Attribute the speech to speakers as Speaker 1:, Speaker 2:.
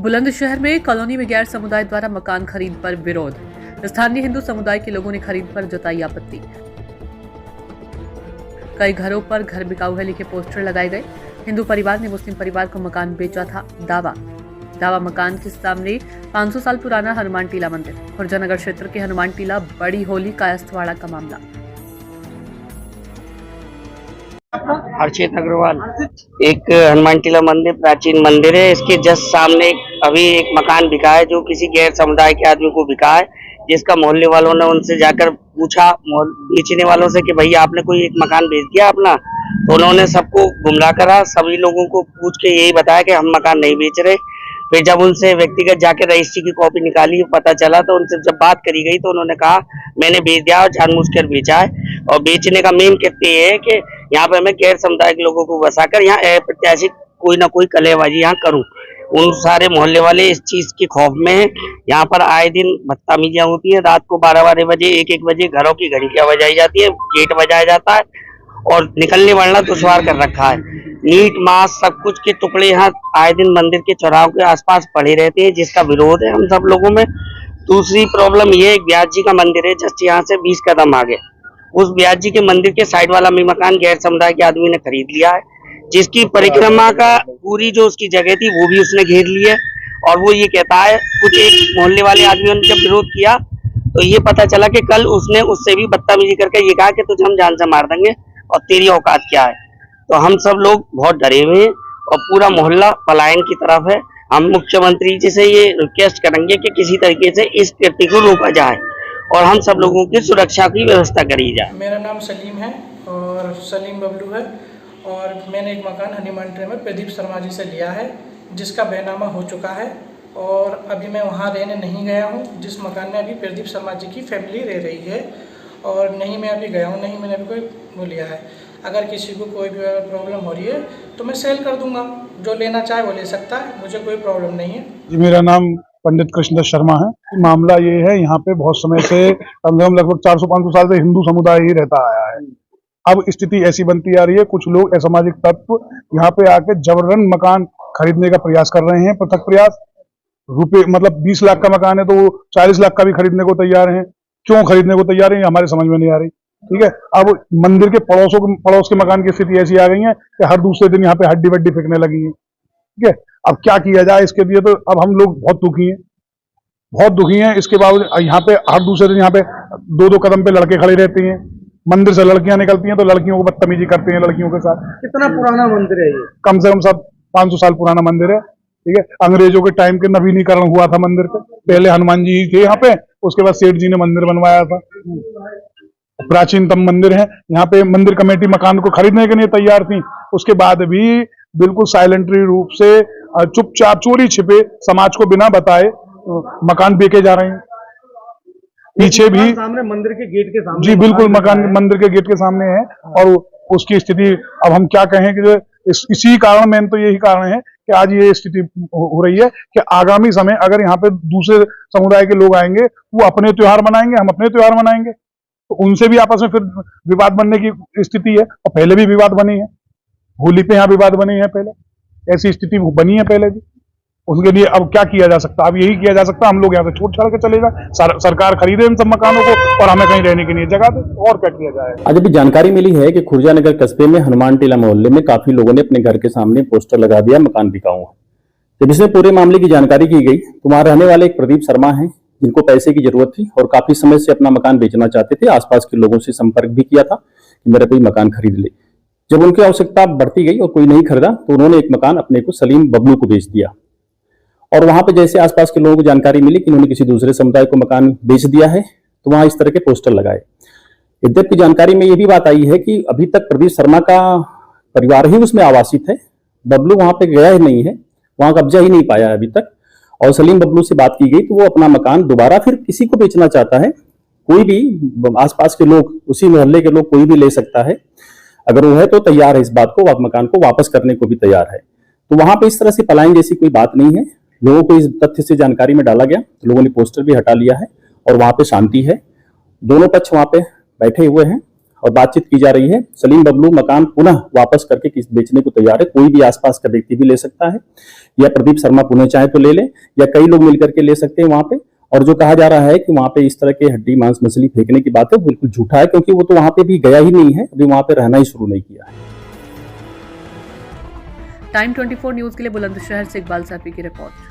Speaker 1: बुलंदशहर में कॉलोनी में गैर समुदाय द्वारा मकान खरीद पर विरोध। स्थानीय हिंदू समुदाय के लोगों ने खरीद पर जताई आपत्ति। कई घरों पर घर बिकाऊ है लिखे पोस्टर लगाए गए। हिंदू परिवार ने मुस्लिम परिवार को मकान बेचा था। दावा मकान के सामने 500 साल पुराना हनुमान टीला मंदिर। खुर्जानगर क्षेत्र के हनुमान टीला बड़ी होली कायस्थवाड़ा का मामला।
Speaker 2: हर्षित अग्रवाल। एक हनुमान टीला मंदिर प्राचीन मंदिर है। इसके जस्ट सामने अभी एक मकान बिका है जो किसी गैर समुदाय के आदमी को बिका है, जिसका मोहल्ले वालों ने उनसे जाकर पूछा बेचने वालों से कि भैया आपने कोई एक मकान बेच दिया अपना, तो उन्होंने सबको गुमराह करा। सभी लोगों को पूछ के यही बताया कि हम मकान नहीं बेच रहे। फिर जब उनसे व्यक्तिगत जाके रजिस्ट्री की कॉपी निकाली, पता चला, तो उनसे जब बात करी गई तो उन्होंने कहा मैंने बेच दिया और जानबूझकर बेचा है। और बेचने का मेन कहते ये है कि यहाँ पे मैं गैर समुदाय के लोगों को बसाकर यहाँ अप्रत्याशित कोई ना कोई कलेबाजी यहाँ करूँ। उन सारे मोहल्ले वाले इस चीज के खौफ में है। यहाँ पर आए दिन बदतमीजियां होती है। रात को 12-12 बजे 1-1 बजे घरों की घंटियां बजाई जाती है, गेट बजाया जाता है और निकलने वाला दुश्वार कर रखा है। मीट मांस सब कुछ के टुकड़े यहाँ आए दिन मंदिर के चौराहों के आसपास पड़े रहते हैं, जिसका विरोध है हम सब लोगों में। दूसरी प्रॉब्लम ये है, व्यास जी का मंदिर है जस्ट यहाँ से 20 कदम आगे। उस व्यास जी के मंदिर के साइड वाला भी मकान गैर समुदाय के आदमी ने खरीद लिया है, जिसकी परिक्रमा का पूरी जो उसकी जगह थी वो भी उसने घेर ली है। और वो ये कहता है, कुछ एक मोहल्ले वाले आदमियों ने जब विरोध किया तो ये पता चला कि कल उसने उससे भी बदतमीजी करके ये कहा कि तुझे हम जान से मार देंगे और तेरी औकात क्या है। तो हम सब लोग बहुत डरे हुए हैं और पूरा मोहल्ला पलायन की तरफ है। हम मुख्यमंत्री जी से ये रिक्वेस्ट करेंगे कि किसी तरीके से इस कृत्य को रोका जाए और हम सब लोगों की सुरक्षा की व्यवस्था करी जाए।
Speaker 3: मेरा नाम सलीम है और सलीम बबलू है और मैंने एक मकान हनुमान टीला में प्रदीप शर्मा जी से लिया है, जिसका बैनामा हो चुका है और अभी मैं वहाँ रहने नहीं गया हूँ। जिस मकान में अभी प्रदीप शर्मा जी की फैमिली रह रही है और नहीं मैं अभी गया हूँ, नहीं मैंने अभी कोई वो लिया है। अगर किसी को कोई भी प्रॉब्लम हो रही है तो मैं सेल कर दूंगा, जो लेना चाहे वो ले सकता है, मुझे कोई प्रॉब्लम नहीं है।
Speaker 4: जी, मेरा नाम पंडित कृष्णदास शर्मा है। मामला ये है, यहाँ पे बहुत समय से लगभग 400-500 साल से हिंदू समुदाय ही रहता आया है। अब स्थिति ऐसी बनती आ रही है, कुछ लोग असामाजिक तत्व यहाँ पे आके जबरन मकान खरीदने का प्रयास कर रहे हैं। पृथक प्रयास, रुपए मतलब 20 लाख का मकान है तो वो 40 लाख का भी खरीदने को तैयार हैं। क्यों खरीदने को तैयार है, हमारे समझ में नहीं आ रही। ठीक है, अब मंदिर के पड़ोस के मकान की स्थिति ऐसी आ गई है कि हर दूसरे दिन यहाँ पे हड्डी वड्डी फेंकने लगी है। ठीक है, अब क्या किया जाए इसके लिए, तो अब हम लोग बहुत दुखी हैं। इसके बावजूद यहाँ पे हर दूसरे दिन यहाँ पे 2-2 कदम पे लड़के खड़े रहते हैं। मंदिर से लड़कियां निकलती हैं तो लड़कियों को बदतमीजी करते हैं लड़कियों के साथ।
Speaker 5: कितना पुराना मंदिर है ये?
Speaker 4: कम से कम सब 500 साल पुराना मंदिर है। ठीक है, अंग्रेजों के टाइम के नवीनीकरण हुआ था मंदिर पे। पहले हनुमान जी थे यहाँ पे, उसके बाद सेठ जी ने मंदिर बनवाया था। प्राचीनतम मंदिर है। यहाँ पे मंदिर कमेटी मकान को खरीदने के लिए तैयार थी, उसके बाद भी बिल्कुल साइलेंटरी रूप से चुपचाप चोरी छिपे समाज को बिना बताए मकान बेचे जा रहे हैं। पीछे भी
Speaker 5: सामने मंदिर के गेट के सामने,
Speaker 4: जी बिल्कुल मकान मंदिर के गेट के सामने है। और उसकी स्थिति अब हम क्या कहें कि इसी कारण, मेन तो यही कारण है कि आज ये स्थिति हो रही है कि आगामी समय अगर यहाँ पे दूसरे समुदाय के लोग आएंगे, वो अपने त्योहार मनाएंगे, हम अपने त्योहार मनाएंगे, तो उनसे भी आपस में फिर विवाद बनने की स्थिति है। और पहले भी विवाद बनी है, होली पे यहाँ विवाद बने हैं, पहले ऐसी स्थिति बनी है पहले भी। उनके लिए अब क्या किया जा सकता है? अब यही किया जा सकता है, हम लोग यहाँ से छोड़ छाड़ के चले जाए, सरकार खरीदे इन सब मकानों को और हमें कहीं रहने के लिए जगह दे, और क्या किया जाए।
Speaker 6: आज अभी जानकारी मिली है कि खुर्जानगर कस्बे में हनुमान टीला मोहल्ले में काफी लोगों ने अपने घर के सामने पोस्टर लगा दिया, मकान बिकाऊ है। जब इसमें पूरे मामले की जानकारी की गई तो वहां रहने वाले एक प्रदीप शर्मा है, जिनको पैसे की जरूरत थी और काफी समय से अपना मकान बेचना चाहते थे। आसपास के लोगों से संपर्क भी किया था कि मेरा कोई मकान खरीद ले। जब उनकी आवश्यकता बढ़ती गई और कोई नहीं खरीदा तो उन्होंने एक मकान अपने को सलीम बबलू को बेच दिया। और वहां पे जैसे आसपास के लोगों को जानकारी मिली कि उन्होंने किसी दूसरे समुदाय को मकान बेच दिया है, तो वहां इस तरह के पोस्टर लगाए। यद्यपि जानकारी में ये भी बात आई है कि अभी तक प्रदीप शर्मा का परिवार ही उसमें आवासित है, बबलू वहां पे गया ही नहीं है, वहां कब्जा ही नहीं पाया अभी तक। और सलीम बबलू से बात की गई तो वो अपना मकान दोबारा फिर किसी को बेचना चाहता है। कोई भी आसपास के लोग, उसी मोहल्ले के लोग कोई भी ले सकता है, अगर वो है तो तैयार है इस बात को, मकान को वापस करने को भी तैयार है। तो वहां पे इस तरह से पलायन जैसी कोई बात नहीं है। लोगों को इस तथ्य से जानकारी में डाला गया तो लोगों ने पोस्टर भी हटा लिया है और वहां पे शांति है। दोनों पक्ष वहां पे बैठे हुए हैं। और बातचीत की जा रही है। सलीम बबलू मकान पुनः वापस करके बेचने को तैयार है। कोई भी आसपास का व्यक्ति भी ले सकता है, या प्रदीप शर्मा पुनः चाहे तो ले ले, या कई लोग मिलकर के ले सकते हैं वहां पे। और जो कहा जा रहा है कि वहां पे इस तरह के हड्डी मांस मछली फेंकने की बात है, बिल्कुल झूठा है, क्योंकि वो तो वहां पे भी गया ही नहीं है, अभी वहां पे रहना ही शुरू नहीं किया है।
Speaker 1: टाइम 24 न्यूज के लिए बुलंदशहर से इकबाल साफी की रिपोर्ट।